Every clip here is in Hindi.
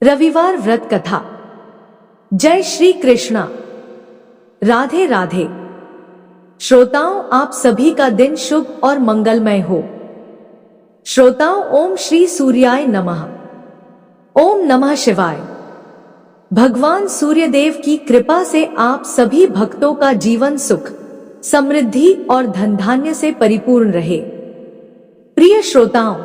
रविवार व्रत कथा। जय श्री कृष्णा। राधे राधे। श्रोताओं, आप सभी का दिन शुभ और मंगलमय हो। श्रोताओं, ओम श्री सूर्याय नमः। ओम नमः शिवाय। भगवान सूर्यदेव की कृपा से आप सभी भक्तों का जीवन सुख, समृद्धि और धन धान्य से परिपूर्ण रहे। प्रिय श्रोताओं,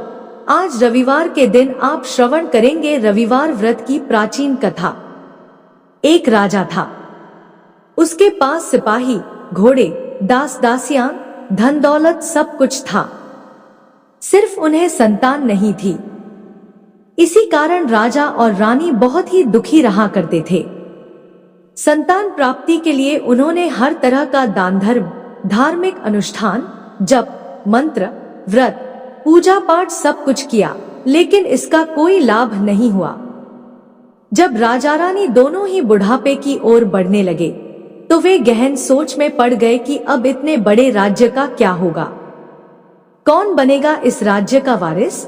आज रविवार के दिन आप श्रवण करेंगे रविवार व्रत की प्राचीन कथा। एक राजा था। उसके पास सिपाही, घोड़े, दास दासियां, धन दौलत सब कुछ था। सिर्फ उन्हें संतान नहीं थी। इसी कारण राजा और रानी बहुत ही दुखी रहा करते थे। संतान प्राप्ति के लिए उन्होंने हर तरह का दान धर्म, धार्मिक अनुष्ठान, जप, मंत्र, व्रत, पूजा पाठ सब कुछ किया, लेकिन इसका कोई लाभ नहीं हुआ। जब राजा रानी दोनों ही बुढ़ापे की ओर बढ़ने लगे, तो वे गहन सोच में पड़ गए कि अब इतने बड़े राज्य का क्या होगा। कौन बनेगा इस राज्य का वारिस?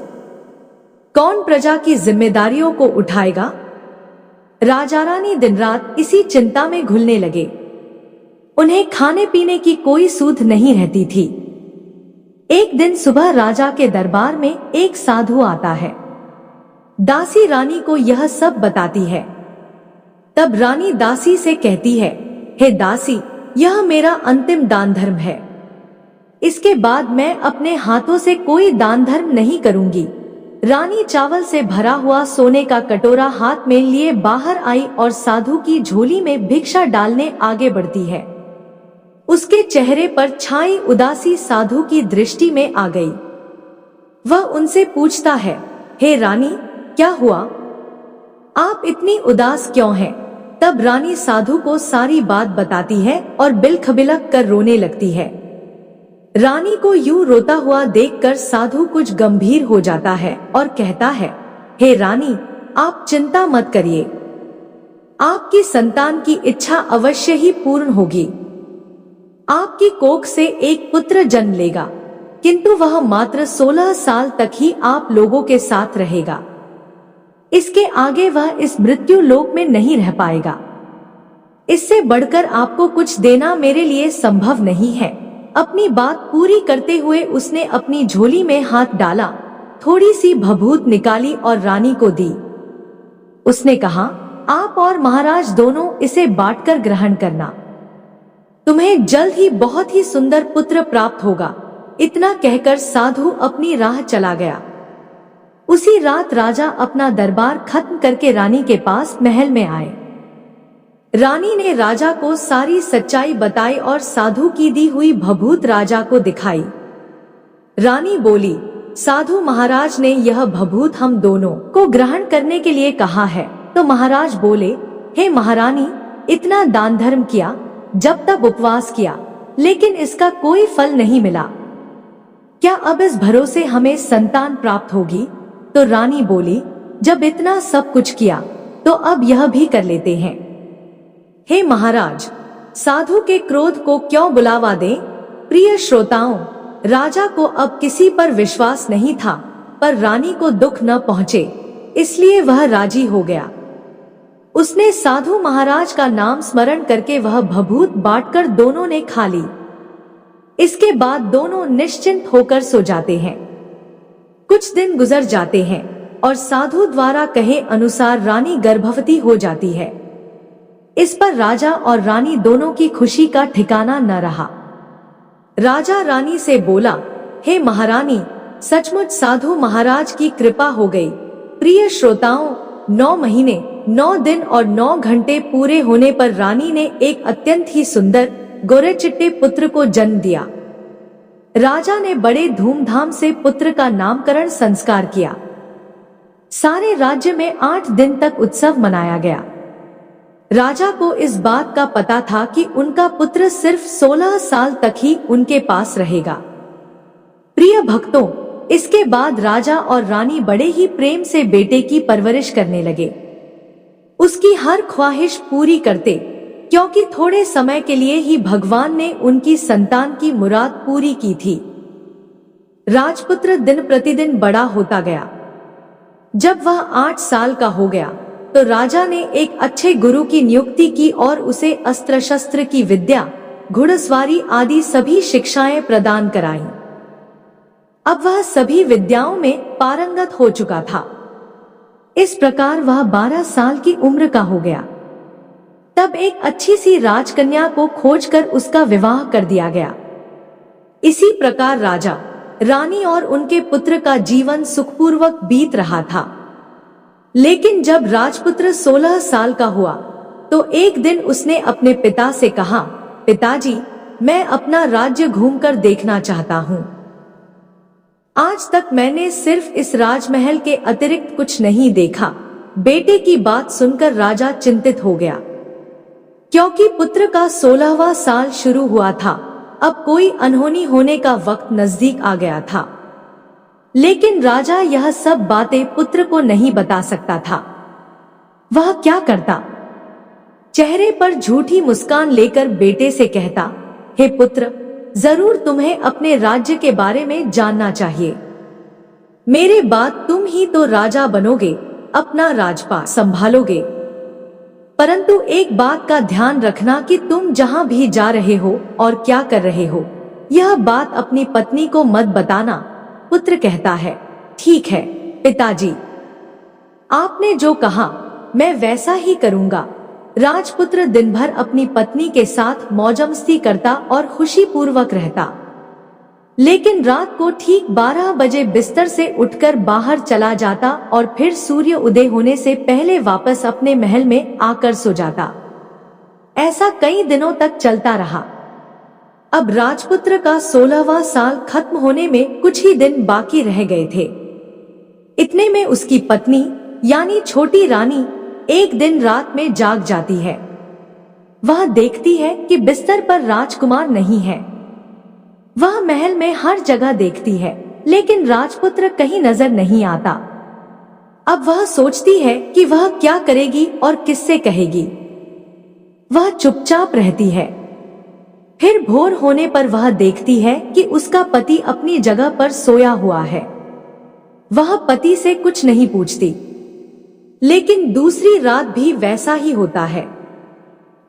कौन प्रजा की जिम्मेदारियों को उठाएगा? राजा रानी दिन रात इसी चिंता में घुलने लगे। उन्हें खाने पीने की कोई सूध नहीं रहती थी। एक दिन सुबह राजा के दरबार में एक साधु आता है। दासी रानी को यह सब बताती है। तब रानी दासी से कहती है, हे दासी, यह मेरा अंतिम दान धर्म है। इसके बाद मैं अपने हाथों से कोई दान धर्म नहीं करूंगी। रानी चावल से भरा हुआ सोने का कटोरा हाथ में लिए बाहर आई और साधु की झोली में भिक्षा डालने आगे बढ़ती है। उसके चेहरे पर छाई उदासी साधु की दृष्टि में आ गई। वह उनसे पूछता है, हे रानी, क्या हुआ? आप इतनी उदास क्यों हैं? तब रानी साधु को सारी बात बताती है और बिलखबिलख कर रोने लगती है। रानी को यूं रोता हुआ देखकर साधु कुछ गंभीर हो जाता है और कहता है, हे रानी, आप चिंता मत करिए। आपकी संतान की इच्छा अवश्य ही पूर्ण होगी। आपकी कोख से एक पुत्र जन्म लेगा, किंतु वह मात्र 16 साल तक ही आप लोगों के साथ रहेगा। इसके आगे वह इस मृत्यु लोक में नहीं रह पाएगा। इससे बढ़कर आपको कुछ देना मेरे लिए संभव नहीं है। अपनी बात पूरी करते हुए उसने अपनी झोली में हाथ डाला, थोड़ी सी भभूत निकाली और रानी को दी। उसने कहा, आप और महाराज दोनों इसे बांटकर ग्रहण करना। तुम्हें जल्द ही बहुत ही सुंदर पुत्र प्राप्त होगा। इतना कहकर साधु अपनी राह चला गया। उसी रात राजा अपना दरबार खत्म करके रानी के पास महल में आए। रानी ने राजा को सारी सच्चाई बताई और साधु की दी हुई भभूत राजा को दिखाई। रानी बोली, साधु महाराज ने यह भभूत हम दोनों को ग्रहण करने के लिए कहा है। तो महाराज बोले, हे महारानी, इतना दान धर्म किया, जब तक उपवास किया, लेकिन इसका कोई फल नहीं मिला। क्या अब इस भरोसे हमें संतान प्राप्त होगी? तो रानी बोली, जब इतना सब कुछ किया, तो अब यह भी कर लेते हैं। हे महाराज, साधु के क्रोध को क्यों बुलावा दें? प्रिय श्रोताओं, राजा को अब किसी पर विश्वास नहीं था, पर रानी को दुख न पहुंचे, इसलिए वह राजी हो गया। उसने साधु महाराज का नाम स्मरण करके वह भभूत बांटकर दोनों ने खा ली। इसके बाद दोनों निश्चिंत होकर सो जाते हैं। कुछ दिन गुजर जाते हैं और साधु द्वारा कहे अनुसार रानी गर्भवती हो जाती है। इस पर राजा और रानी दोनों की खुशी का ठिकाना न रहा। राजा रानी से बोला, हे महारानी, सचमुच साधु महाराज की कृपा हो गई। प्रिय श्रोताओं, 9 महीने, 9 दिन और 9 घंटे पूरे होने पर रानी ने एक अत्यंत ही सुंदर गोरे चिट्टे पुत्र को जन्म दिया। राजा ने बड़े धूमधाम से पुत्र का नामकरण संस्कार किया। सारे राज्य में 8 दिन तक उत्सव मनाया गया। राजा को इस बात का पता था कि उनका पुत्र सिर्फ 16 साल तक ही उनके पास रहेगा। प्रिय भक्तों, इसके बाद राजा और रानी बड़े ही प्रेम से बेटे की परवरिश करने लगे। उसकी हर ख्वाहिश पूरी करते, क्योंकि थोड़े समय के लिए ही भगवान ने उनकी संतान की मुराद पूरी की थी। राजपुत्र दिन प्रतिदिन बड़ा होता गया। जब वह 8 साल का हो गया, तो राजा ने एक अच्छे गुरु की नियुक्ति की और उसे अस्त्र शस्त्र की विद्या, घुड़सवारी आदि सभी शिक्षाएं प्रदान कराईं। अब वह सभी विद्याओं में पारंगत हो चुका था। इस प्रकार वह 12 साल की उम्र का हो गया। तब एक अच्छी सी राजकन्या को खोजकर उसका विवाह कर दिया गया। इसी प्रकार राजा, रानी और उनके पुत्र का जीवन सुखपूर्वक बीत रहा था। लेकिन जब राजपुत्र 16 साल का हुआ तो एक दिन उसने अपने पिता से कहा, पिताजी, मैं अपना राज्य घूमकर देखना चाहता हूँ। आज तक मैंने सिर्फ इस राजमहल के अतिरिक्त कुछ नहीं देखा। बेटे की बात सुनकर राजा चिंतित हो गया, क्योंकि पुत्र का 16वां साल शुरू हुआ था। अब कोई अनहोनी होने का वक्त नजदीक आ गया था। लेकिन राजा यह सब बातें पुत्र को नहीं बता सकता था। वह क्या करता? चेहरे पर झूठी मुस्कान लेकर बेटे से कहता, हे पुत्र, जरूर तुम्हें अपने राज्य के बारे में जानना चाहिए। मेरे बाद तुम ही तो राजा बनोगे, अपना राजपाट संभालोगे। परंतु एक बात का ध्यान रखना कि तुम जहां भी जा रहे हो और क्या कर रहे हो, यह बात अपनी पत्नी को मत बताना। पुत्र कहता है, ठीक है पिताजी, आपने जो कहा मैं वैसा ही करूंगा। राजपुत्र दिन भर अपनी पत्नी के साथ मौजमस्ती करता और खुशीपूर्वक रहता। लेकिन रात को ठीक 12 बजे बिस्तर से उठकर बाहर चला जाता और फिर सूर्य उदय होने से पहले वापस अपने महल में आकर सो जाता। ऐसा कई दिनों तक चलता रहा। अब राजपुत्र का 16वां साल खत्म होने में कुछ ही दिन बाकी रह गए थे। इतने में उसकी पत्नी यानी छोटी रानी एक दिन रात में जाग जाती है। वह देखती है कि बिस्तर पर राजकुमार नहीं है। वह महल में हर जगह देखती है, लेकिन राजपुत्र कहीं नजर नहीं आता। अब वह सोचती है कि वह क्या करेगी और किससे कहेगी। वह चुपचाप रहती है। फिर भोर होने पर वह देखती है कि उसका पति अपनी जगह पर सोया हुआ है। वह पति से कुछ नहीं पूछती। लेकिन दूसरी रात भी वैसा ही होता है।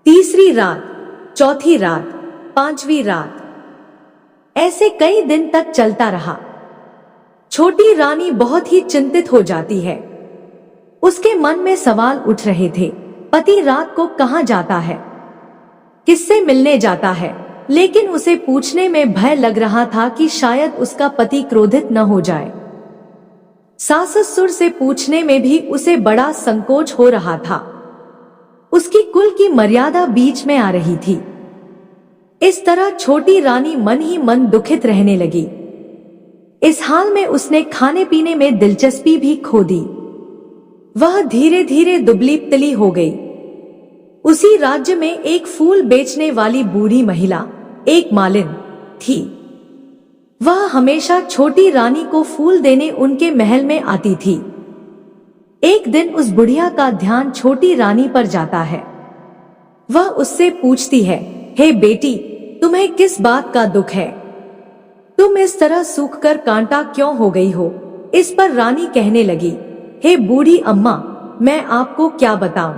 तीसरी रात, चौथी रात, 5वीं रात, ऐसे कई दिन तक चलता रहा। छोटी रानी बहुत ही चिंतित हो जाती है। उसके मन में सवाल उठ रहे थे, पति रात को कहाँ जाता है, किससे मिलने जाता है। लेकिन उसे पूछने में भय लग रहा था कि शायद उसका पति क्रोधित न हो जाए। सास ससुर से पूछने में भी उसे बड़ा संकोच हो रहा था। उसकी कुल की मर्यादा बीच में आ रही थी। इस तरह छोटी रानी मन ही मन दुखित रहने लगी। इस हाल में उसने खाने पीने में दिलचस्पी भी खो दी। वह धीरे धीरे दुबली पतली हो गई। उसी राज्य में एक फूल बेचने वाली बूढ़ी महिला, एक मालिन थी। वह हमेशा छोटी रानी को फूल देने उनके महल में आती थी। एक दिन उस बुढ़िया का ध्यान छोटी रानी पर जाता है। वह उससे पूछती है, हे बेटी, तुम्हें किस बात का दुख है? तुम इस तरह सूखकर कांटा क्यों हो गई हो? इस पर रानी कहने लगी, हे बूढ़ी अम्मा, मैं आपको क्या बताऊं?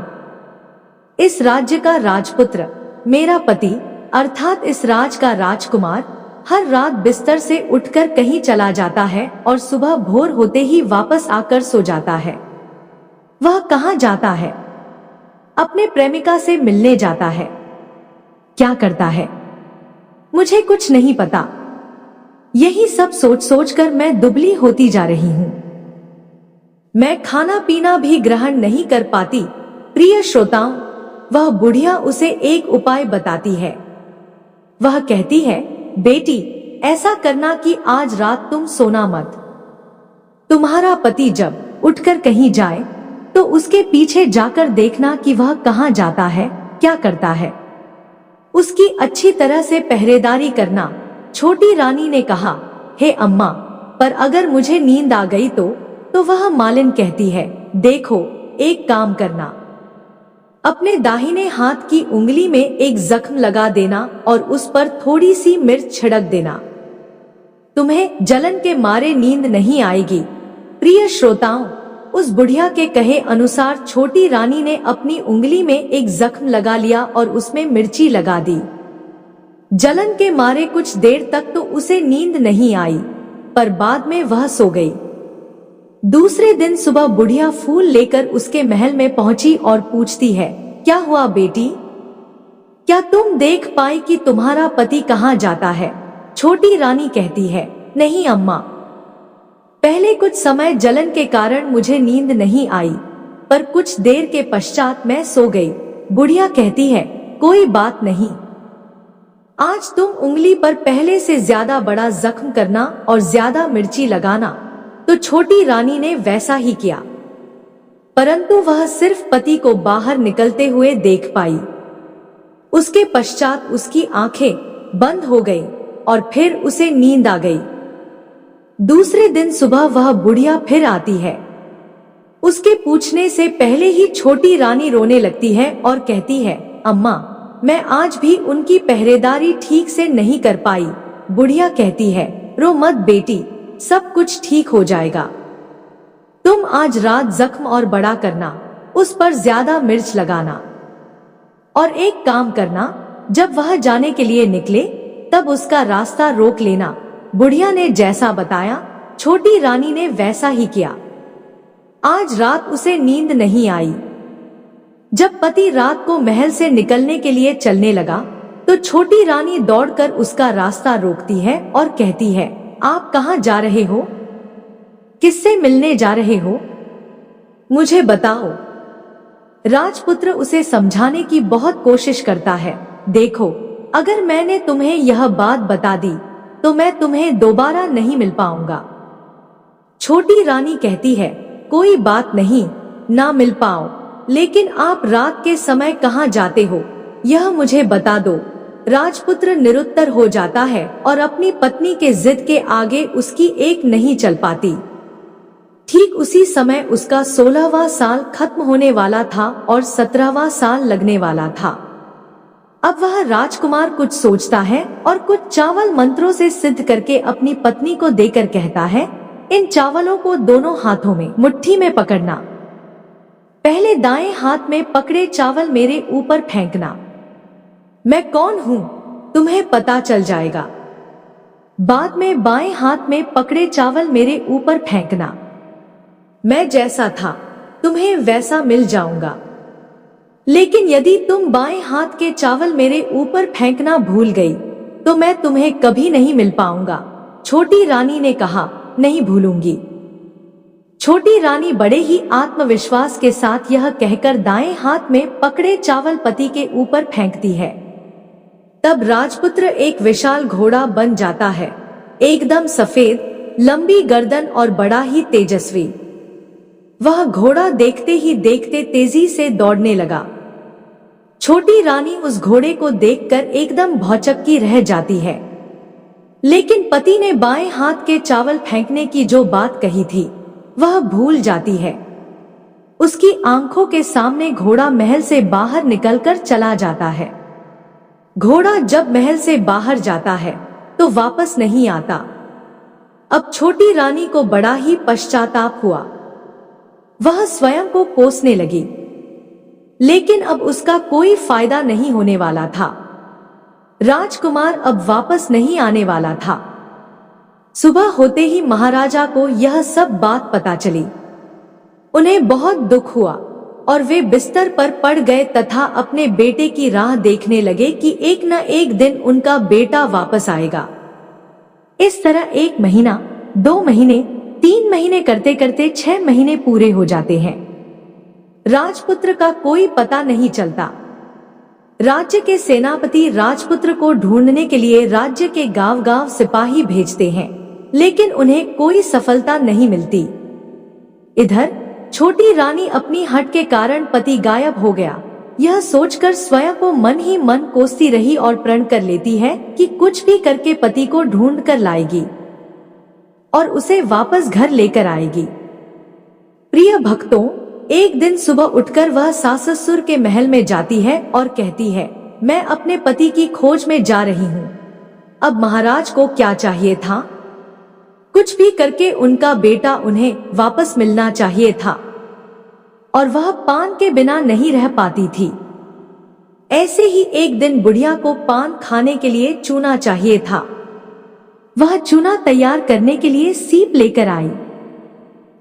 इस राज्य का राजपुत्र, मेरा पति अर्थात इस राज का राजकुमार, हर रात बिस्तर से उठकर कहीं चला जाता है और सुबह भोर होते ही वापस आकर सो जाता है। वह कहाँ जाता है? अपने प्रेमिका से मिलने जाता है। क्या करता है? मुझे कुछ नहीं पता। यही सब सोच सोचकर मैं दुबली होती जा रही हूँ। मैं खाना पीना भी ग्रहण नहीं कर पाती। प्रिय श्रोताओं, वह बुढ़िया उसे एक उपाय बताती है। वह कहती है, बेटी, ऐसा करना कि आज रात तुम सोना मत। तुम्हारा पति जब उठकर कहीं जाए तो उसके पीछे जाकर देखना कि वह कहाँ जाता है, क्या करता है। उसकी अच्छी तरह से पहरेदारी करना। छोटी रानी ने कहा, हे अम्मा, पर अगर मुझे नींद आ गई तो वह मालिन कहती है, देखो, एक काम करना, अपने दाहिने हाथ की उंगली में एक जख्म लगा देना और उस पर थोड़ी सी मिर्च छिड़क देना। तुम्हें जलन के मारे नींद नहीं आएगी। प्रिय श्रोताओं, उस बुढ़िया के कहे अनुसार छोटी रानी ने अपनी उंगली में एक जख्म लगा लिया और उसमें मिर्ची लगा दी। जलन के मारे कुछ देर तक तो उसे नींद नहीं आई, पर बाद में वह सो गई। दूसरे दिन सुबह बुढ़िया फूल लेकर उसके महल में पहुंची और पूछती है, क्या हुआ बेटी? क्या तुम देख पाई कि तुम्हारा पति कहाँ जाता है? छोटी रानी कहती है, नहीं अम्मा, पहले कुछ समय जलन के कारण मुझे नींद नहीं आई, पर कुछ देर के पश्चात मैं सो गई। बुढ़िया कहती है, कोई बात नहीं, आज तुम उंगली पर पहले से ज्यादा बड़ा जख्म करना और ज्यादा मिर्ची लगाना। तो छोटी रानी ने वैसा ही किया, परंतु वह सिर्फ पति को बाहर निकलते हुए देख पाई। उसके पश्चात उसकी आंखें बंद हो गई और फिर उसे नींद आ गई। दूसरे दिन सुबह वह बुढ़िया फिर आती है। उसके पूछने से पहले ही छोटी रानी रोने लगती है और कहती है, अम्मा, मैं आज भी उनकी पहरेदारी ठीक से नहीं कर पाई। बुढ़िया कहती है, रो मत बेटी, सब कुछ ठीक हो जाएगा। तुम आज रात जख्म और बड़ा करना, उस पर ज्यादा मिर्च लगाना, और एक काम करना, जब वह जाने के लिए निकले तब उसका रास्ता रोक लेना। बुढ़िया ने जैसा बताया, छोटी रानी ने वैसा ही किया। आज रात उसे नींद नहीं आई। जब पति रात को महल से निकलने के लिए चलने लगा तो छोटी रानी दौड़कर उसका रास्ता रोकती है और कहती है, आप कहाँ जा रहे हो? किससे मिलने जा रहे हो? मुझे बताओ। राजपुत्र उसे समझाने की बहुत कोशिश करता है। देखो, अगर मैंने तुम्हें यह बात बता दी तो मैं तुम्हें दोबारा नहीं मिल पाऊंगा। छोटी रानी कहती है, कोई बात नहीं, ना मिल पाओ, लेकिन आप रात के समय कहाँ जाते हो यह मुझे बता दो। राजपुत्र निरुत्तर हो जाता है और अपनी पत्नी के जिद के आगे उसकी एक नहीं चल पाती। ठीक उसी समय उसका 16वां साल खत्म होने वाला था और 17वां साल लगने वाला था। अब वह राजकुमार कुछ सोचता है और कुछ चावल मंत्रों से सिद्ध करके अपनी पत्नी को देकर कहता है, इन चावलों को दोनों हाथों में मुट्ठी में पकड़ना। पहले दाएं हाथ में पकड़े चावल मेरे ऊपर फेंकना। मैं कौन हूँ तुम्हें पता चल जाएगा। बाद में बाएं हाथ में पकड़े चावल मेरे ऊपर फेंकना। मैं जैसा था तुम्हें वैसा मिल जाऊंगा। लेकिन यदि तुम बाएं हाथ के चावल मेरे ऊपर फेंकना भूल गई तो मैं तुम्हें कभी नहीं मिल पाऊंगा। छोटी रानी ने कहा, नहीं भूलूंगी। छोटी रानी बड़े ही आत्मविश्वास के साथ यह कहकर दाएं हाथ में पकड़े चावल पति के ऊपर फेंकती है। तब राजपुत्र एक विशाल घोड़ा बन जाता है, एकदम सफेद, लंबी गर्दन और बड़ा ही तेजस्वी। वह घोड़ा देखते ही देखते तेजी से दौड़ने लगा। छोटी रानी उस घोड़े को देखकर एकदम भौचक्की रह जाती है। लेकिन पति ने बाएं हाथ के चावल फेंकने की जो बात कही थी वह भूल जाती है। उसकी आंखों के सामने घोड़ा महल से बाहर निकलकर चला जाता है। घोड़ा जब महल से बाहर जाता है तो वापस नहीं आता। अब छोटी रानी को बड़ा ही पश्चाताप हुआ। वह स्वयं को कोसने लगी, लेकिन अब उसका कोई फायदा नहीं होने वाला था। राजकुमार अब वापस नहीं आने वाला था। सुबह होते ही महाराजा को यह सब बात पता चली। उन्हें बहुत दुख हुआ और वे बिस्तर पर पड़ गए तथा अपने बेटे की राह देखने लगे कि एक न एक दिन उनका बेटा वापस आएगा। इस तरह 1 महीना, 2 महीने, 3 महीने करते करते 6 महीने पूरे हो जाते हैं। राजपुत्र का कोई पता नहीं चलता। राज्य के सेनापति राजपुत्र को ढूंढने के लिए राज्य के गांव-गांव सिपाही भेजते हैं, लेकिन उन्हें कोई सफलता नहीं मिलती। इधर छोटी रानी अपनी हट के कारण पति गायब हो गया, यह सोचकर स्वयं को मन ही मन कोसती रही और प्रण कर लेती है कि कुछ भी करके पति को ढूंढ कर लाएगी और उसे वापस घर लेकर आएगी। प्रिय भक्तों, एक दिन सुबह उठकर वह सास ससुर के महल में जाती है और कहती है, मैं अपने पति की खोज में जा रही हूँ। अब महाराज को क्या चाहिए था? कुछ भी करके उनका बेटा उन्हें वापस मिलना चाहिए था और वह पान के बिना नहीं रह पाती थी। ऐसे ही एक दिन बुढ़िया को पान खाने के लिए चूना चाहिए था। वह चूना तैयार करने के लिए सीप लेकर आई।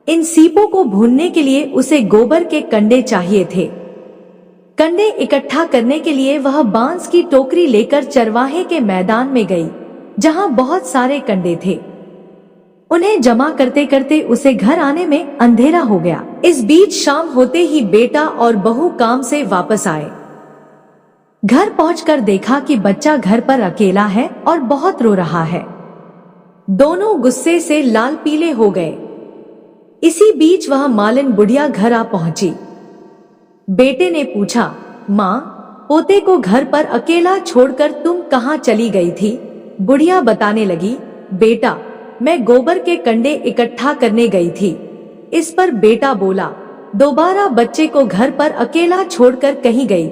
इन सीपों को भूनने के लिए उसे गोबर के कंडे चाहिए थे। कंडे इकट्ठा करने के लिए वह बांस की टोकरी लेकर चरवाहे के मैदान में गई, जहां बहुत सारे कंडे थे। उन्हें जमा करते करते उसे घर आने में अंधेरा हो गया। इस बीच शाम होते ही बेटा और बहू काम से वापस आए। घर पहुंचकर देखा कि बच्चा घर पर अकेला है और बहुत रो रहा है। दोनों गुस्से से लाल पीले हो गए। इसी बीच वह मालिन बुढ़िया घर आ पहुंची। बेटे ने पूछा, माँ, पोते को घर पर अकेला छोड़कर तुम कहाँ चली गई थी? बुढ़िया बताने लगी, बेटा, मैं गोबर के कंडे इकट्ठा करने गई थी। इस पर बेटा बोला, दोबारा बच्चे को घर पर अकेला छोड़कर कहीं गई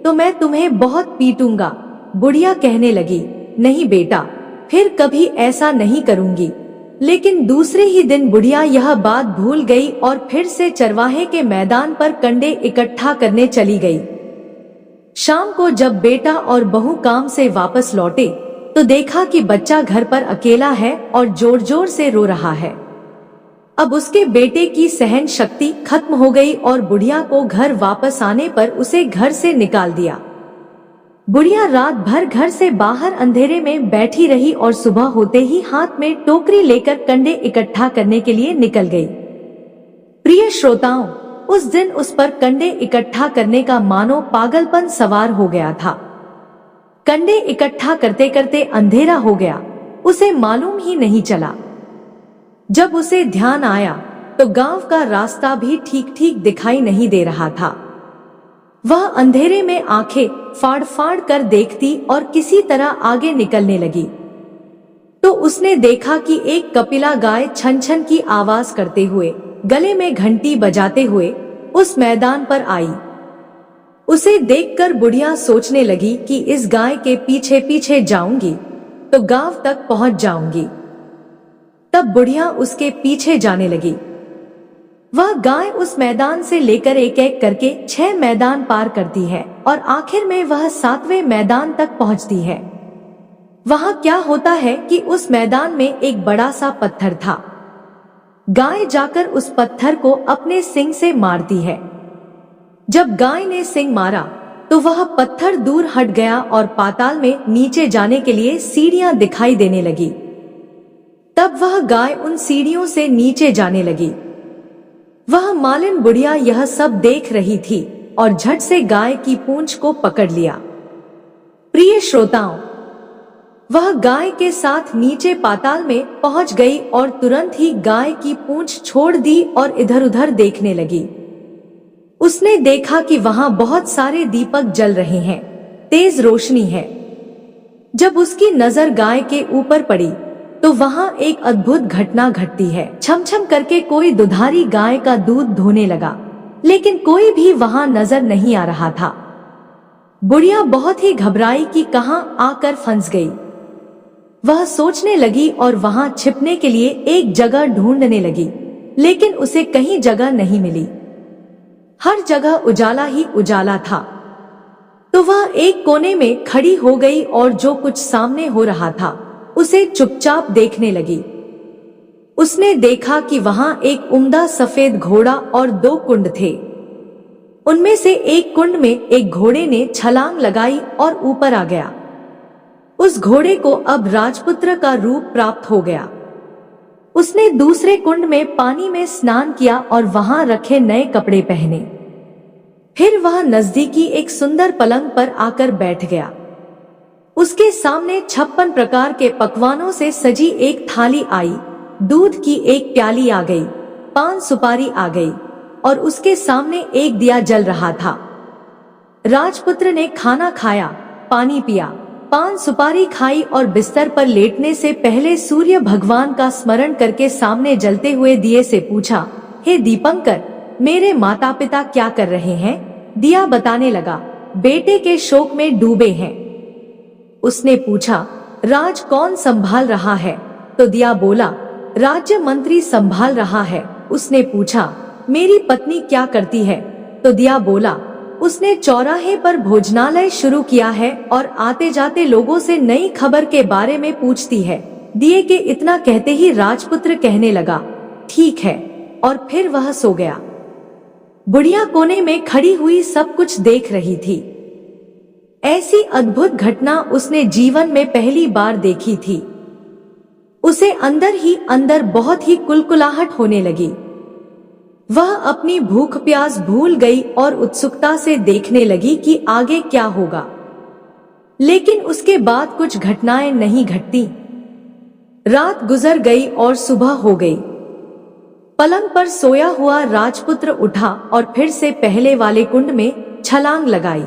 तो मैं तुम्हें बहुत पीटूंगा। बुढ़िया कहने लगी, नहीं बेटा, फिर कभी ऐसा नहीं करूंगी। लेकिन दूसरे ही दिन बुढ़िया यह बात भूल गई और फिर से चरवाहे के मैदान पर कंडे इकट्ठा करने चली गई। शाम को जब बेटा और बहू काम से वापस लौटे तो देखा कि बच्चा घर पर अकेला है और जोर जोर से रो रहा है। अब उसके बेटे की सहन शक्ति खत्म हो गई और बुढ़िया को घर वापस आने पर उसे घर से निकाल दिया। बुढ़िया रात भर घर से बाहर अंधेरे में बैठी रही और सुबह होते ही हाथ में टोकरी लेकर कंडे इकट्ठा करने के लिए निकल गई। प्रिय श्रोताओं, उस दिन उस पर कंडे इकट्ठा करने का मानो पागलपन सवार हो गया था। कंडे इकट्ठा करते करते अंधेरा हो गया, उसे मालूम ही नहीं चला। जब उसे ध्यान आया तो गांव का रास्ता भी ठीक ठीक दिखाई नहीं दे रहा था। वह अंधेरे में आंखें फाड़ फाड़ कर देखती और किसी तरह आगे निकलने लगी तो उसने देखा कि एक कपिला गाय छन छन की आवाज करते हुए, गले में घंटी बजाते हुए उस मैदान पर आई। उसे देखकर बुढ़िया सोचने लगी कि इस गाय के पीछे पीछे जाऊंगी तो गांव तक पहुंच जाऊंगी। तब बुढ़िया उसके पीछे जाने लगी। वह गाय उस मैदान से लेकर एक एक करके 6 मैदान पार करती है और आखिर में वह 7वें मैदान तक पहुंचती है। वहां क्या होता है कि उस मैदान में एक बड़ा सा पत्थर था। गाय जाकर उस पत्थर को अपने सींग से मारती है। जब गाय ने सींग मारा तो वह पत्थर दूर हट गया और पाताल में नीचे जाने के लिए सीढ़ियां दिखाई देने लगी। तब वह गाय उन सीढ़ियों से नीचे जाने लगी। वह मालिन बुढ़िया यह सब देख रही थी और झट से गाय की पूंछ को पकड़ लिया। प्रिय श्रोताओं, वह गाय के साथ नीचे पाताल में पहुंच गई और तुरंत ही गाय की पूंछ छोड़ दी और इधर उधर देखने लगी। उसने देखा कि वहां बहुत सारे दीपक जल रहे हैं, तेज रोशनी है। जब उसकी नजर गाय के ऊपर पड़ी तो वहां एक अद्भुत घटना घटती है। छमछम करके कोई दुधारी गाय का दूध धोने लगा, लेकिन कोई भी वहां नजर नहीं आ रहा था। बुढ़िया बहुत ही घबराई कि कहां आकर फंस गई। वह सोचने लगी और वहां छिपने के लिए एक जगह ढूंढने लगी, लेकिन उसे कहीं जगह नहीं मिली। हर जगह उजाला ही उजाला था। तो वह एक कोने में खड़ी हो गई और जो कुछ सामने हो रहा था उसे चुपचाप देखने लगी। उसने देखा कि वहां एक उम्दा सफेद घोड़ा और 2 कुंड थे। उनमें से एक कुंड में एक घोड़े ने छलांग लगाई और ऊपर आ गया। उस घोड़े को अब राजपुत्र का रूप प्राप्त हो गया। उसने दूसरे कुंड में पानी में स्नान किया और वहां रखे नए कपड़े पहने। फिर वह नजदीकी एक सुंदर पलंग पर आकर बैठ गया। उसके सामने 56 प्रकार के पकवानों से सजी एक थाली आई, दूध की एक प्याली आ गई, पान सुपारी आ गई और उसके सामने एक दिया जल रहा था। राजपुत्र ने खाना खाया, पानी पिया, पान सुपारी खाई और बिस्तर पर लेटने से पहले सूर्य भगवान का स्मरण करके सामने जलते हुए दिए से पूछा, हे दीपंकर, मेरे माता पिता क्या कर रहे हैं? दिया बताने लगा, बेटे के शोक में डूबे हैं। उसने पूछा, राज कौन संभाल रहा है? तो दिया बोला, राज्य मंत्री संभाल रहा है। उसने पूछा, मेरी पत्नी क्या करती है? तो दिया बोला, उसने चौराहे पर भोजनालय शुरू किया है और आते जाते लोगों से नई खबर के बारे में पूछती है। दिए के इतना कहते ही राजपुत्र कहने लगा, ठीक है, और फिर वह सो गया। बुढ़िया कोने में खड़ी हुई सब कुछ देख रही थी। ऐसी अद्भुत घटना उसने जीवन में पहली बार देखी थी। उसे अंदर ही अंदर बहुत ही कुलकुलाहट होने लगी। वह अपनी भूख प्यास भूल गई और उत्सुकता से देखने लगी कि आगे क्या होगा। लेकिन उसके बाद कुछ घटनाएं नहीं घटती। रात गुजर गई और सुबह हो गई। पलंग पर सोया हुआ राजपुत्र उठा और फिर से पहले वाले कुंड में छलांग लगाई।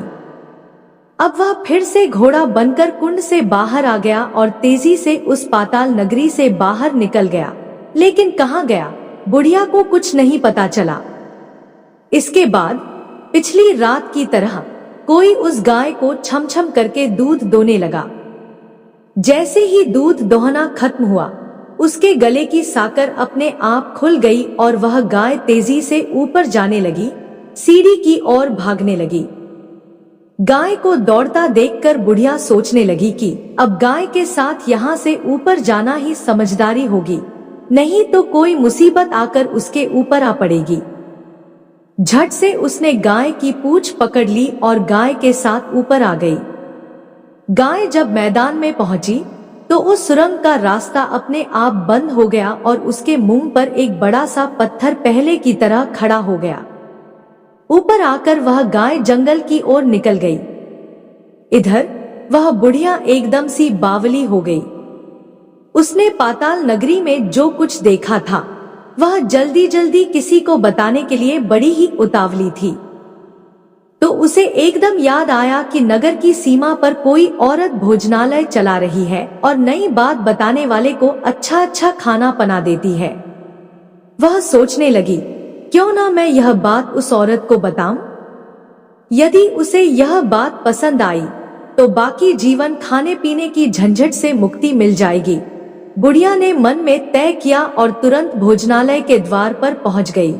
अब वह फिर से घोड़ा बनकर कुंड से बाहर आ गया और तेजी से उस पाताल नगरी से बाहर निकल गया। लेकिन कहाँ गया, बुढ़िया को कुछ नहीं पता चला। इसके बाद पिछली रात की तरह कोई उस गाय को छम छम करके दूध दोने लगा। जैसे ही दूध दोहना खत्म हुआ, उसके गले की साकर अपने आप खुल गई और वह गाय तेजी से ऊपर जाने लगी, सीढ़ी की ओर भागने लगी। गाय को दौड़ता देखकर बुढ़िया सोचने लगी कि अब गाय के साथ यहाँ से ऊपर जाना ही समझदारी होगी, नहीं तो कोई मुसीबत आकर उसके ऊपर आ पड़ेगी। झट से उसने गाय की पूंछ पकड़ ली और गाय के साथ ऊपर आ गई। गाय जब मैदान में पहुंची तो उस सुरंग का रास्ता अपने आप बंद हो गया और उसके मुंह पर एक बड़ा सा पत्थर पहले की तरह खड़ा हो गया। ऊपर आकर वह गाय जंगल की ओर निकल गई। इधर वह बुढ़िया एकदम सी बावली हो गई। उसने पाताल नगरी में जो कुछ देखा था वह जल्दी जल्दी किसी को बताने के लिए बड़ी ही उतावली थी। तो उसे एकदम याद आया कि नगर की सीमा पर कोई औरत भोजनालय चला रही है और नई बात बताने वाले को अच्छा अच्छा खाना बना देती है। वह सोचने लगी, क्यों ना मैं यह बात उस औरत को बताऊं? यदि उसे यह बात पसंद आई तो बाकी जीवन खाने पीने की झंझट से मुक्ति मिल जाएगी। बुढ़िया ने मन में तय किया और तुरंत भोजनालय के द्वार पर पहुंच गई,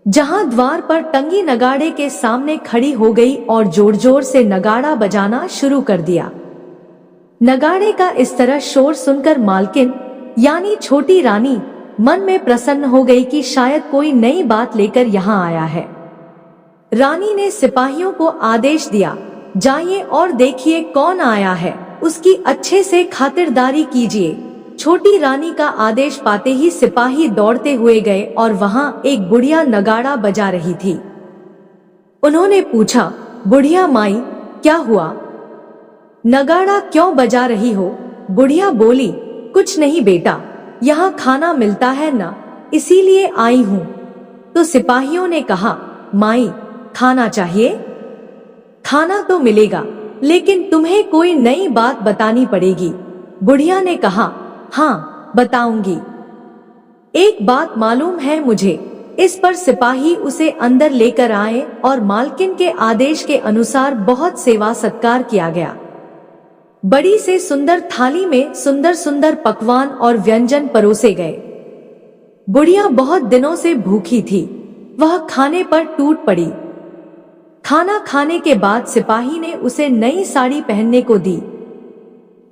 जहां द्वार पर टंगी नगाड़े के सामने खड़ी हो गई और जोर जोर से नगाड़ा बजाना शुरू कर दिया। नगाड़े का इस तरह शोर सुनकर मालकिन यानी छोटी रानी मन में प्रसन्न हो गई कि शायद कोई नई बात लेकर यहाँ आया है। रानी ने सिपाहियों को आदेश दिया, जाइए और देखिए कौन आया है, उसकी अच्छे से खातिरदारी कीजिए। छोटी रानी का आदेश पाते ही सिपाही दौड़ते हुए गए और वहां एक बुढ़िया नगाड़ा बजा रही थी। उन्होंने पूछा, बुढ़िया माई क्या हुआ, नगाड़ा क्यों बजा रही हो? बुढ़िया बोली, कुछ नहीं बेटा, यहाँ खाना मिलता है ना, इसीलिए आई हूँ। तो सिपाहियों ने कहा, माई खाना चाहिए? खाना तो मिलेगा, लेकिन तुम्हें कोई नई बात बतानी पड़ेगी। बुढ़िया ने कहा, हाँ बताऊंगी। एक बात मालूम है मुझे। इस पर सिपाही उसे अंदर लेकर आए और मालकिन के आदेश के अनुसार बहुत सेवा सत्कार किया गया। बड़ी से सुंदर थाली में सुंदर सुंदर पकवान और व्यंजन परोसे गए। बुढ़िया बहुत दिनों से भूखी थी, वह खाने पर टूट पड़ी। खाना खाने के बाद सिपाही ने उसे नई साड़ी पहनने को दी।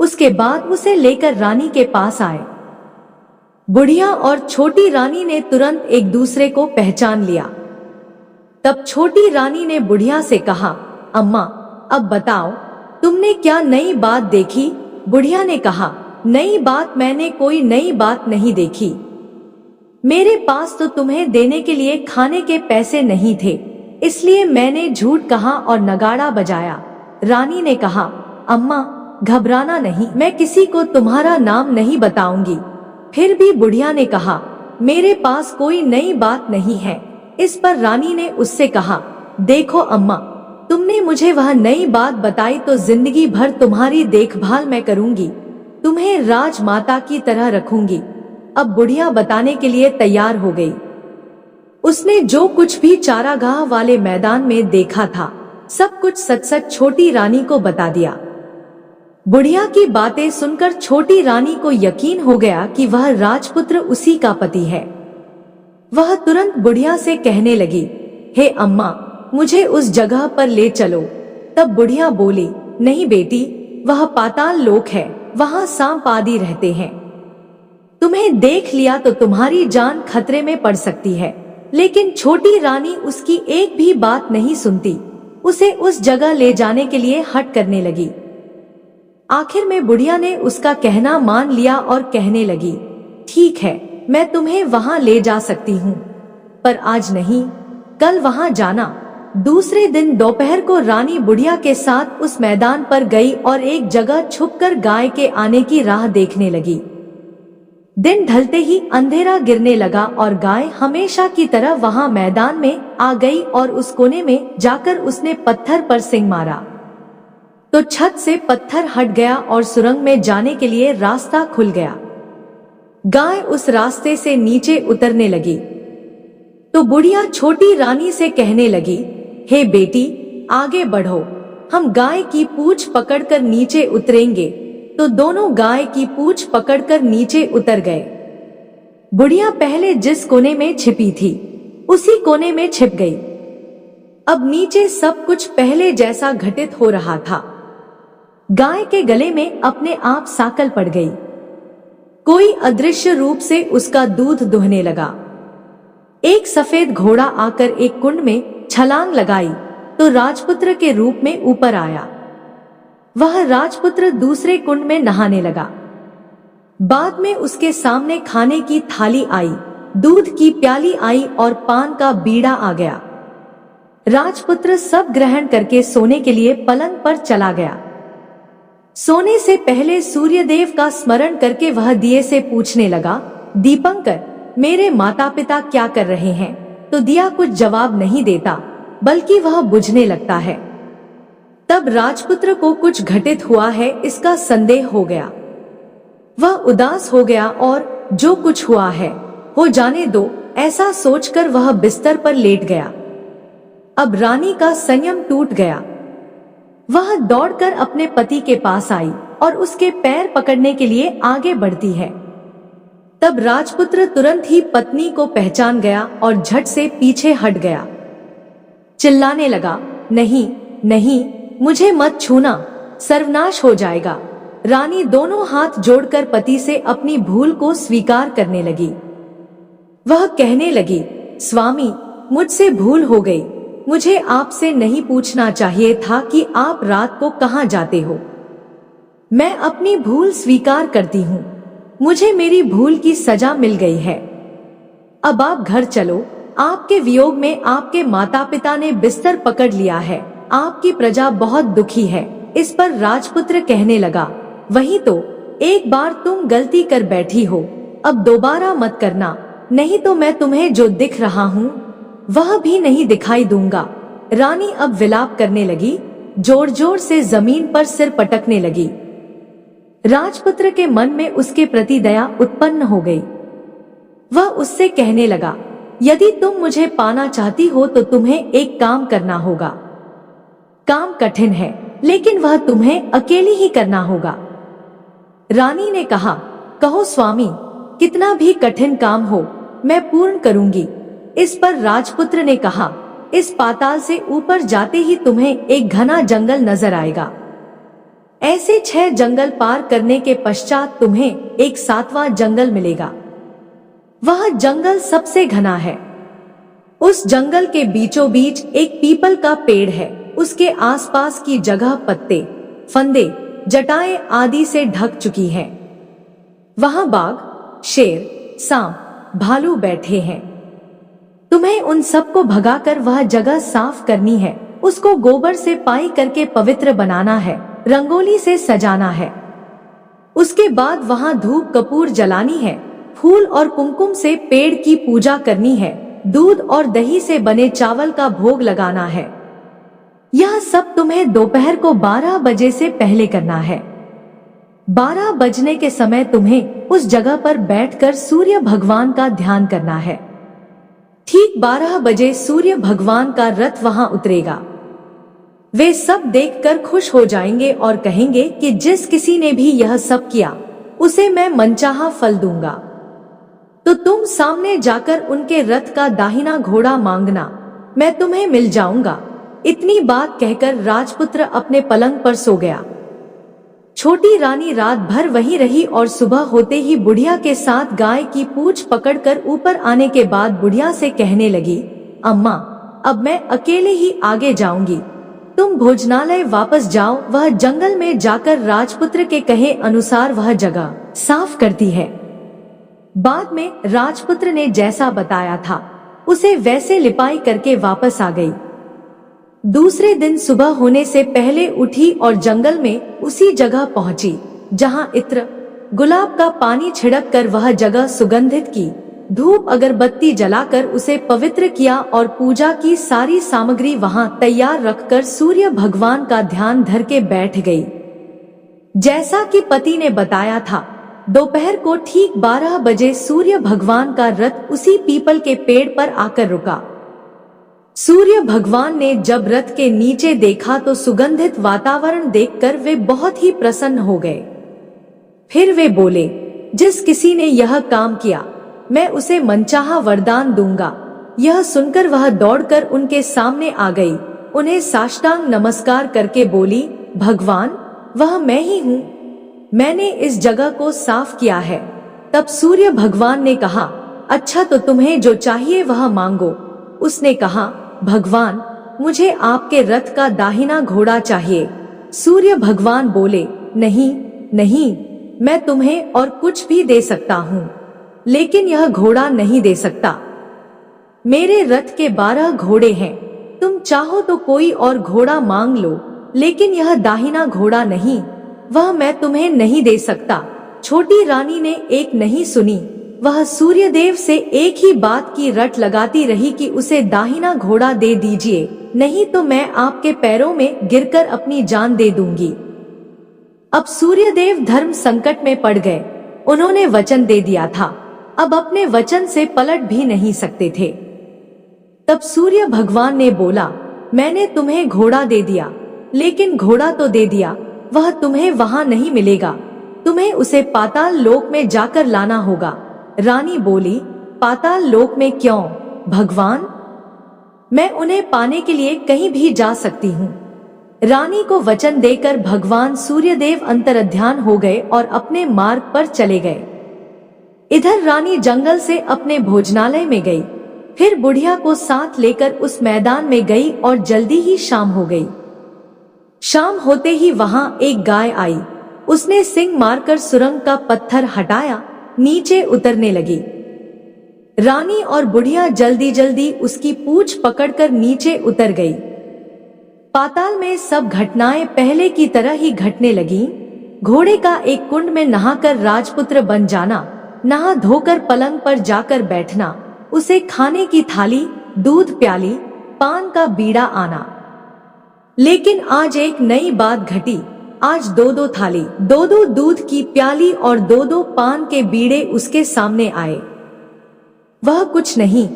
उसके बाद उसे लेकर रानी के पास आए। बुढ़िया और छोटी रानी ने तुरंत एक दूसरे को पहचान लिया। तब छोटी रानी ने बुढ़िया से कहा, अम्मा अब बताओ तुमने क्या नई बात देखी? बुढ़िया ने कहा, नई बात? मैंने कोई नई बात नहीं देखी। मेरे पास तो तुम्हें देने के लिए खाने के पैसे नहीं थे, इसलिए मैंने झूठ कहा और नगाड़ा बजाया। रानी ने कहा, अम्मा घबराना नहीं, मैं किसी को तुम्हारा नाम नहीं बताऊंगी। फिर भी बुढ़िया ने कहा, मेरे पास कोई नई बात नहीं है। इस पर रानी ने उससे कहा, देखो अम्मा, तुमने मुझे वह नई बात बताई तो जिंदगी भर तुम्हारी देखभाल मैं करूंगी, तुम्हें राजमाता की तरह रखूंगी। अब बुढ़िया बताने के लिए तैयार हो गई। उसने जो कुछ भी चारागाह वाले मैदान में देखा था सब कुछ सच सच छोटी रानी को बता दिया। बुढ़िया की बातें सुनकर छोटी रानी को यकीन हो गया कि वह राजपुत्र उसी का पति है। वह तुरंत बुढ़िया से कहने लगी, हे अम्मा, मुझे उस जगह पर ले चलो। तब बुढ़िया बोली, नहीं बेटी, वह पाताल लोक है, वहां सांप आदि रहते हैं। तुम्हें देख लिया तो तुम्हारी जान खतरे में पड़ सकती है। लेकिन छोटी रानी उसकी एक भी बात नहीं सुनती, उसे उस जगह ले जाने के लिए हट करने लगी। आखिर में बुढ़िया ने उसका कहना मान लिया और कहने लगी, ठीक है, मैं तुम्हें वहां ले जा सकती हूँ, पर आज नहीं, कल वहां जाना। दूसरे दिन दोपहर को रानी बुढ़िया के साथ उस मैदान पर गई और एक जगह छुपकर गाय के आने की राह देखने लगी। दिन ढलते ही अंधेरा गिरने लगा और गाय हमेशा की तरह वहां मैदान में आ गई और उस कोने में जाकर उसने पत्थर पर सींग मारा तो छत से पत्थर हट गया और सुरंग में जाने के लिए रास्ता खुल गया। गाय उस रास्ते से नीचे उतरने लगी तो बुढ़िया छोटी रानी से कहने लगी, हे बेटी, आगे बढ़ो, हम गाय की पूंछ पकड़कर नीचे उतरेंगे। तो दोनों गाय की पूंछ पकड़कर नीचे उतर गए। बुढ़िया पहले जिस कोने में छिपी थी उसी कोने में छिप गई। अब नीचे सब कुछ पहले जैसा घटित हो रहा था। गाय के गले में अपने आप साकल पड़ गई। कोई अदृश्य रूप से उसका दूध दुहने लगा। एक सफेद घोड़ा आकर एक कुंड में छलांग लगाई तो राजपुत्र के रूप में ऊपर आया। वह राजपुत्र दूसरे कुंड में नहाने लगा। बाद में उसके सामने खाने की थाली आई, दूध की प्याली आई और पान का बीड़ा आ गया। राजपुत्र सब ग्रहण करके सोने के लिए पलंग पर चला गया। सोने से पहले सूर्यदेव का स्मरण करके वह दिए से पूछने लगा, दीपंकर, मेरे माता पिता क्या कर रहे हैं? तो दिया कुछ जवाब नहीं देता, बल्कि वह बुझने लगता है। तब राजपुत्र को कुछ घटित हुआ है इसका संदेह हो गया। वह उदास हो गया और जो कुछ हुआ है हो जाने दो, ऐसा सोचकर वह बिस्तर पर लेट गया। अब रानी का संयम टूट गया। वह दौड़कर अपने पति के पास आई और उसके पैर पकड़ने के लिए आगे बढ़ती है। तब राजपुत्र तुरंत ही पत्नी को पहचान गया और झट से पीछे हट गया। चिल्लाने लगा, नहीं नहीं, मुझे मत छूना, सर्वनाश हो जाएगा। रानी दोनों हाथ जोड़कर पति से अपनी भूल को स्वीकार करने लगी। वह कहने लगी, स्वामी, मुझसे भूल हो गई। मुझे आपसे नहीं पूछना चाहिए था कि आप रात को कहां जाते हो। मैं अपनी भूल स्वीकार करती हूँ। मुझे मेरी भूल की सजा मिल गई है। अब आप घर चलो। आपके वियोग में आपके माता पिता ने बिस्तर पकड़ लिया है। आपकी प्रजा बहुत दुखी है। इस पर राजपुत्र कहने लगा, वही तो, एक बार तुम गलती कर बैठी हो, अब दोबारा मत करना, नहीं तो मैं तुम्हें जो दिख रहा हूँ वह भी नहीं दिखाई दूंगा। रानी अब विलाप करने लगी, जोर जोर से जमीन पर सिर पटकने लगी। राजपुत्र के मन में उसके प्रति दया उत्पन्न हो गई। वह उससे कहने लगा, यदि तुम मुझे पाना चाहती हो तो तुम्हें एक काम करना होगा। काम कठिन है, लेकिन वह तुम्हें अकेली ही करना होगा। रानी ने कहा, कहो स्वामी, कितना भी कठिन काम हो मैं पूर्ण करूंगी। इस पर राजपुत्र ने कहा, इस पाताल से ऊपर जाते ही तुम्हें एक घना जंगल नजर आएगा। ऐसे 6 जंगल पार करने के पश्चात तुम्हें एक 7वां जंगल मिलेगा। वह जंगल सबसे घना है। उस जंगल के बीचों बीच एक पीपल का पेड़ है। उसके आसपास की जगह पत्ते, फंदे, जटाएं आदि से ढक चुकी है। वहां बाघ, शेर, सांप, भालू बैठे हैं। तुम्हें उन सबको भगाकर वह जगह साफ करनी है। उसको गोबर से पाई करके पवित्र बनाना है, रंगोली से सजाना है। उसके बाद वहां धूप कपूर जलानी है, फूल और कुमकुम से पेड़ की पूजा करनी है, दूध और दही से बने चावल का भोग लगाना है। यह सब तुम्हें दोपहर को 12 बजे से पहले करना है। 12 बजने के समय तुम्हें उस जगह पर बैठकर सूर्य भगवान का ध्यान करना है। ठीक 12 बजे सूर्य भगवान का रथ वहां उतरेगा। वे सब देखकर खुश हो जाएंगे और कहेंगे कि जिस किसी ने भी यह सब किया उसे मैं मनचाहा फल दूंगा। तो तुम सामने जाकर उनके रथ का दाहिना घोड़ा मांगना, मैं तुम्हें मिल जाऊंगा। इतनी बात कहकर राजपुत्र अपने पलंग पर सो गया। छोटी रानी रात भर वहीं रही और सुबह होते ही बुढ़िया के साथ गाय की पूंछ पकड़कर ऊपर आने के बाद बुढ़िया से कहने लगी, अम्मा अब मैं अकेले ही आगे जाऊंगी, तुम भोजनालय वापस जाओ। वह जंगल में जाकर राजपुत्र के कहे अनुसार वह जगह साफ करती है। बाद में राजपुत्र ने जैसा बताया था उसे वैसे लिपाई करके वापस आ गई। दूसरे दिन सुबह होने से पहले उठी और जंगल में उसी जगह पहुंची जहां इत्र गुलाब का पानी छिड़क कर वह जगह सुगंधित की, धूप अगरबत्ती जलाकर उसे पवित्र किया और पूजा की सारी सामग्री वहां तैयार रखकर सूर्य भगवान का ध्यान धर के बैठ गई। जैसा कि पति ने बताया था, दोपहर को ठीक 12 बजे सूर्य भगवान का रथ उसी पीपल के पेड़ पर आकर रुका। सूर्य भगवान ने जब रथ के नीचे देखा तो सुगंधित वातावरण देखकर वे बहुत ही प्रसन्न हो गए। फिर वे बोले, जिस किसी ने यह काम किया मैं उसे मनचाहा वरदान दूंगा। यह सुनकर वह दौड़कर उनके सामने आ गई, उन्हें साष्टांग नमस्कार करके बोली, भगवान वह मैं ही हूँ, मैंने इस जगह को साफ किया है। तब सूर्य भगवान ने कहा, अच्छा तो तुम्हें जो चाहिए वह मांगो। उसने कहा, भगवान मुझे आपके रथ का दाहिना घोड़ा चाहिए। सूर्य भगवान बोले, नहीं नहीं, मैं तुम्हें और कुछ भी दे सकता हूँ लेकिन यह घोड़ा नहीं दे सकता। मेरे रथ के 12 घोड़े हैं, तुम चाहो तो कोई और घोड़ा मांग लो लेकिन यह दाहिना घोड़ा नहीं, वह मैं तुम्हें नहीं दे सकता। छोटी रानी ने एक नहीं सुनी, वह सूर्यदेव से एक ही बात की रट लगाती रही कि उसे दाहिना घोड़ा दे दीजिए, नहीं तो मैं आपके पैरों में गिरकर अपनी जान दे दूंगी। अब सूर्यदेव धर्म संकट में पड़ गए, उन्होंने वचन दे दिया था, अब अपने वचन से पलट भी नहीं सकते थे। तब सूर्य भगवान ने बोला, मैंने तुम्हें घोड़ा दे दिया लेकिन घोड़ा तो दे दिया, वह तुम्हें वहां नहीं मिलेगा, तुम्हें उसे पाताल लोक में जाकर लाना होगा। रानी बोली, पाताल लोक में क्यों भगवान, मैं उन्हें पाने के लिए कहीं भी जा सकती हूँ। रानी को वचन देकर भगवान सूर्यदेव अंतर्ध्यान हो गए और अपने मार्ग पर चले गए। इधर रानी जंगल से अपने भोजनालय में गई, फिर बुढ़िया को साथ लेकर उस मैदान में गई और जल्दी ही शाम हो गई। शाम होते ही वहां एक गाय आई, उसने सींग मारकर सुरंग का पत्थर हटाया, नीचे उतरने लगी। रानी और बुढ़िया जल्दी जल्दी उसकी पूंछ पकड़कर नीचे उतर गई। पाताल में सब घटनाएं पहले की तरह ही घटने लगीं। घोड़े का एक कुंड में नहाकर राजपुत्र बन जाना, नहा धोकर पलंग पर जाकर बैठना, उसे खाने की थाली, दूध प्याली, पान का बीड़ा आना। लेकिन आज एक नई बात घटी, आज 2-2 थाली, 2-2 दूध की प्याली और 2-2 पान के बीड़े उसके सामने आए। वह कुछ नहीं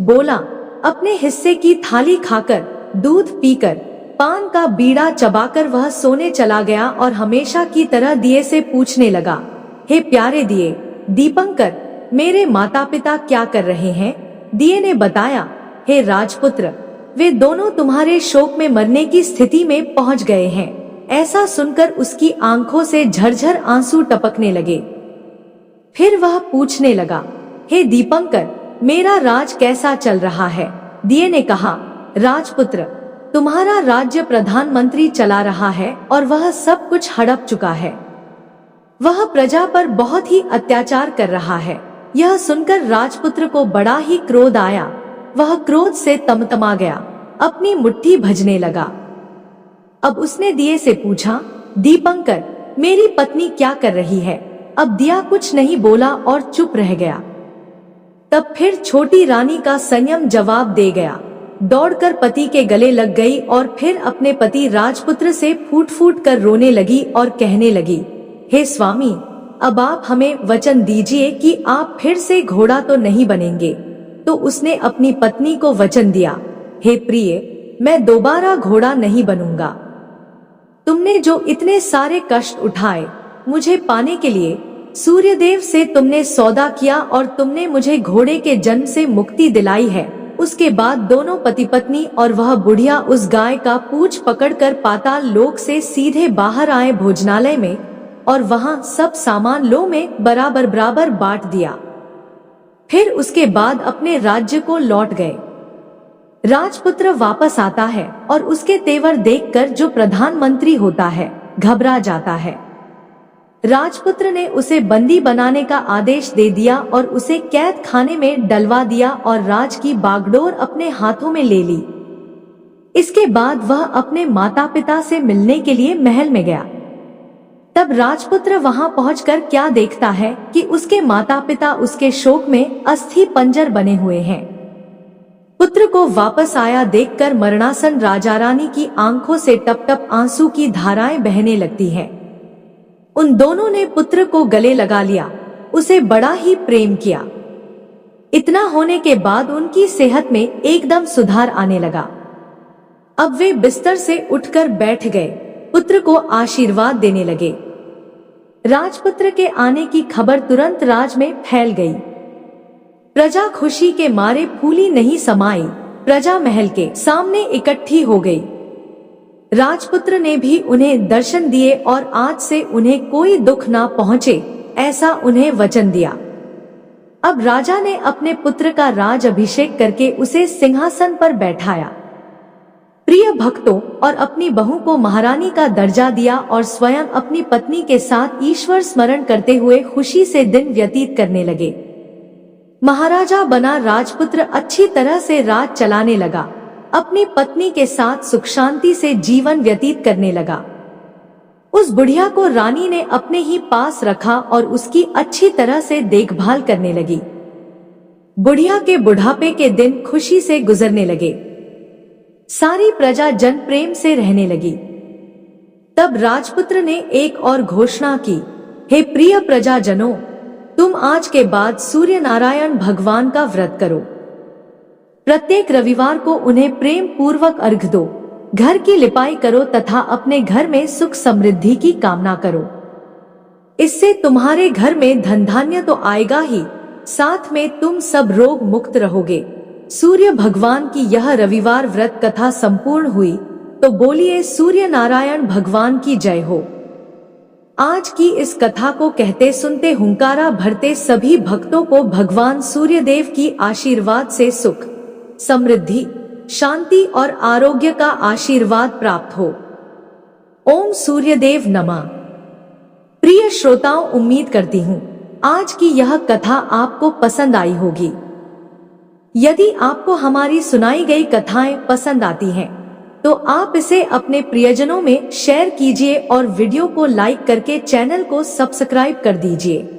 बोला, अपने हिस्से की थाली खाकर, दूध पीकर, पान का बीड़ा चबाकर वह सोने चला गया और हमेशा की तरह दिए से पूछने लगा, हे प्यारे दिए, दीपंकर, मेरे माता पिता क्या कर रहे हैं? दिए ने बताया, हे राजपुत्र, वे दोनों तुम्हारे शोक में मरने की स्थिति में पहुंच गए हैं। ऐसा सुनकर उसकी आंखों से झरझर आंसू टपकने लगे। फिर वह पूछने लगा, हे दीपंकर, मेरा राज कैसा चल रहा है? दिए ने कहा, राजपुत्र, तुम्हारा राज्य प्रधानमंत्री चला रहा है और वह सब कुछ हड़प चुका है। वह प्रजा पर बहुत ही अत्याचार कर रहा है। यह सुनकर राजपुत्र को बड़ा ही क्रोध आया। वह क्रोध से तमतमा गया, अपनी मुट्ठी भजने लगा। अब उसने दिए से पूछा, दीपंकर, मेरी पत्नी क्या कर रही है? अब दिया कुछ नहीं बोला और चुप रह गया। तब फिर छोटी रानी का संयम जवाब दे गया, दौड़कर पति के गले लग गई और फिर अपने पति राजपुत्र से फूट फूट कर रोने लगी और कहने लगी, हे स्वामी, अब आप हमें वचन दीजिए कि आप फिर से घोड़ा तो नहीं बनेंगे। तो उसने अपनी पत्नी को वचन दिया, हे प्रिय, मैं दोबारा घोड़ा नहीं बनूंगा। तुमने जो इतने सारे कष्ट उठाए मुझे पाने के लिए, सूर्यदेव से तुमने सौदा किया और तुमने मुझे घोड़े के जन्म से मुक्ति दिलाई है। उसके बाद दोनों पति पत्नी और वह बुढ़िया उस गाय का पूंछ पकड़कर पाताल लोक से सीधे बाहर आए भोजनालय में, और वहां सब सामान लो में बराबर बराबर बांट दिया। फिर उसके बाद अपने राज्य को लौट गए। राजपुत्र वापस आता है और उसके तेवर देखकर जो प्रधानमंत्री होता है घबरा जाता है। राजपुत्र ने उसे बंदी बनाने का आदेश दे दिया और उसे कैद खाने में डलवा दिया और राज की बागडोर अपने हाथों में ले ली। इसके बाद वह अपने माता पिता से मिलने के लिए महल में गया। तब राजपुत्र वहां पहुंचकर क्या देखता है कि उसके माता पिता उसके शोक में अस्थि पंजर बने हुए हैं। पुत्र को वापस आया देखकर मरणासन राजा रानी की आंखों से टप टप आंसू की धाराएं बहने लगती हैं। उन दोनों ने पुत्र को गले लगा लिया, उसे बड़ा ही प्रेम किया। इतना होने के बाद उनकी सेहत में एकदम सुधार आने लगा। अब वे बिस्तर से उठकर बैठ गए, पुत्र को आशीर्वाद देने लगे। राजपुत्र के आने की खबर तुरंत राज में फैल गई। प्रजा खुशी के मारे फूली नहीं समाई, प्रजा महल के सामने इकट्ठी हो गई। राजपुत्र ने भी उन्हें दर्शन दिए और आज से उन्हें कोई दुख ना पहुंचे, ऐसा उन्हें वचन दिया। अब राजा ने अपने पुत्र का राज अभिषेक करके उसे सिंहासन पर बैठाया। प्रिय भक्तों, और अपनी बहू को महारानी का दर्जा दिया और स्वयं अपनी पत्नी के साथ ईश्वर स्मरण करते हुए खुशी से दिन व्यतीत करने लगे। महाराजा बना राजपुत्र अच्छी तरह से राज चलाने लगा, अपनी पत्नी के साथ सुख शांति से जीवन व्यतीत करने लगा। उस बुढ़िया को रानी ने अपने ही पास रखा और उसकी अच्छी तरह से देखभाल करने लगी। बुढ़िया के बुढ़ापे के दिन खुशी से गुजरने लगे। सारी प्रजा जन प्रेम से रहने लगी। तब राजपुत्र ने एक और घोषणा की, हे प्रिय प्रजाजनों, तुम आज के बाद सूर्य नारायण भगवान का व्रत करो। प्रत्येक रविवार को उन्हें प्रेम पूर्वक अर्घ दो, घर की लिपाई करो तथा अपने घर में सुख समृद्धि की कामना करो। इससे तुम्हारे घर में धन धान्य तो आएगा ही, साथ में तुम सब रोग मुक्त रहोगे। सूर्य भगवान की यह रविवार व्रत कथा संपूर्ण हुई, तो बोलिए सूर्य नारायण भगवान की जय हो। आज की इस कथा को कहते सुनते हुंकारा भरते सभी भक्तों को भगवान सूर्यदेव की आशीर्वाद से सुख, समृद्धि, शांति और आरोग्य का आशीर्वाद प्राप्त हो। ओम सूर्यदेव नमः। प्रिय श्रोताओं, उम्मीद करती हूँ आज की यह कथा आपको पसंद आई होगी। यदि आपको हमारी सुनाई गई कथाएं पसंद आती हैं, तो आप इसे अपने प्रियजनों में शेयर कीजिए और वीडियो को लाइक करके चैनल को सब्सक्राइब कर दीजिए।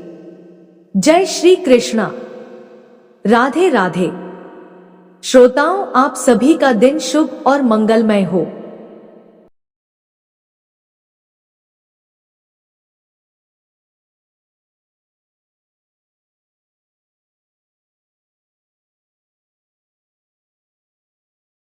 जय श्री कृष्णा। राधे राधे। श्रोताओं, आप सभी का दिन शुभ और मंगलमय हो।